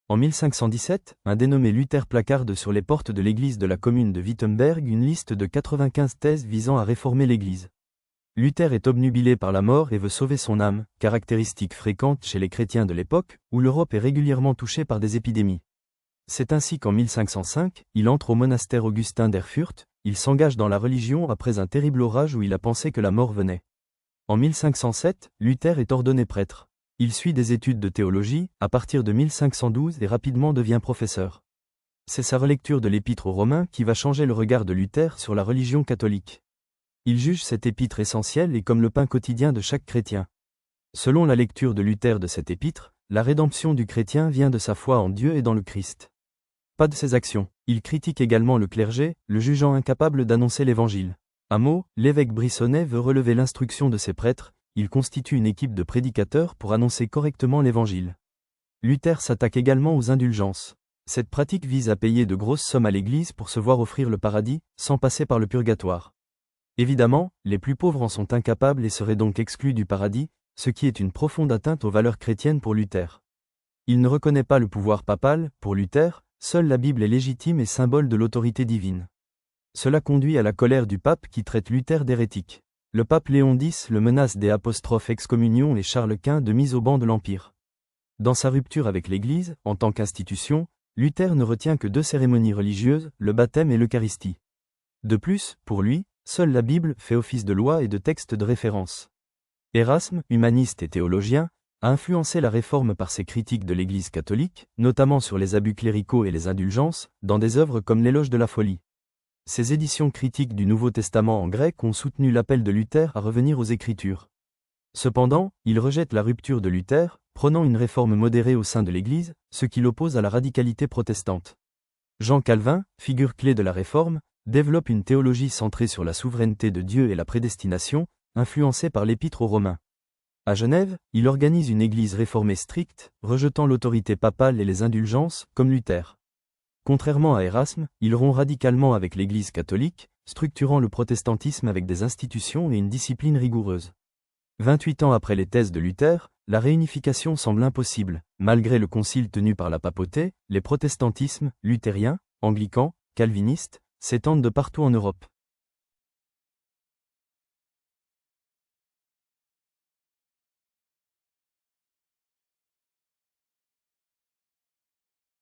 En 1517, un dénommé Luther placarde sur les portes de l'église de la commune de Wittenberg une liste de 95 thèses visant à réformer l'église. Luther est obnubilé par la mort et veut sauver son âme, caractéristique fréquente chez les chrétiens de l'époque, où l'Europe est régulièrement touchée par des épidémies. C'est ainsi qu'en 1505, il entre au monastère augustin d'Erfurt, il s'engage dans la religion après un terrible orage où il a pensé que la mort venait. En 1507, Luther est ordonné prêtre. Il suit des études de théologie, à partir de 1512 et rapidement devient professeur. C'est sa relecture de l'épître aux Romains qui va changer le regard de Luther sur la religion catholique. Il juge cette épître essentielle et comme le pain quotidien de chaque chrétien. Selon la lecture de Luther de cette épître, la rédemption du chrétien vient de sa foi en Dieu et dans le Christ. Pas de ses actions. Il critique également le clergé, le jugeant incapable d'annoncer l'évangile. À Meaux, l'évêque Brissonnet veut relever l'instruction de ses prêtres, il constitue une équipe de prédicateurs pour annoncer correctement l'évangile. Luther s'attaque également aux indulgences. Cette pratique vise à payer de grosses sommes à l'Église pour se voir offrir le paradis, sans passer par le purgatoire. Évidemment, les plus pauvres en sont incapables et seraient donc exclus du paradis, ce qui est une profonde atteinte aux valeurs chrétiennes pour Luther. Il ne reconnaît pas le pouvoir papal, pour Luther, seule la Bible est légitime et symbole de l'autorité divine. Cela conduit à la colère du pape qui traite Luther d'hérétique. Le pape Léon X le menace des excommunions et Charles Quint de mise au ban de l'Empire. Dans sa rupture avec l'Église, en tant qu'institution, Luther ne retient que 2 cérémonies religieuses, le baptême et l'Eucharistie. De plus, pour lui, seule la Bible fait office de loi et de texte de référence. Érasme, humaniste et théologien, a influencé la réforme par ses critiques de l'Église catholique, notamment sur les abus cléricaux et les indulgences, dans des œuvres comme l'Éloge de la folie. Ses éditions critiques du Nouveau Testament en grec ont soutenu l'appel de Luther à revenir aux Écritures. Cependant, il rejette la rupture de Luther, prônant une réforme modérée au sein de l'Église, ce qui l'oppose à la radicalité protestante. Jean Calvin, figure clé de la Réforme, développe une théologie centrée sur la souveraineté de Dieu et la prédestination, influencée par l'Épître aux Romains. À Genève, il organise une église réformée stricte, rejetant l'autorité papale et les indulgences, comme Luther. Contrairement à Érasme, il rompt radicalement avec l'Église catholique, structurant le protestantisme avec des institutions et une discipline rigoureuse. 28 ans après les thèses de Luther, la réunification semble impossible. Malgré le concile tenu par la papauté, les protestantismes, luthériens, anglicans, calvinistes, s'étendent de partout en Europe.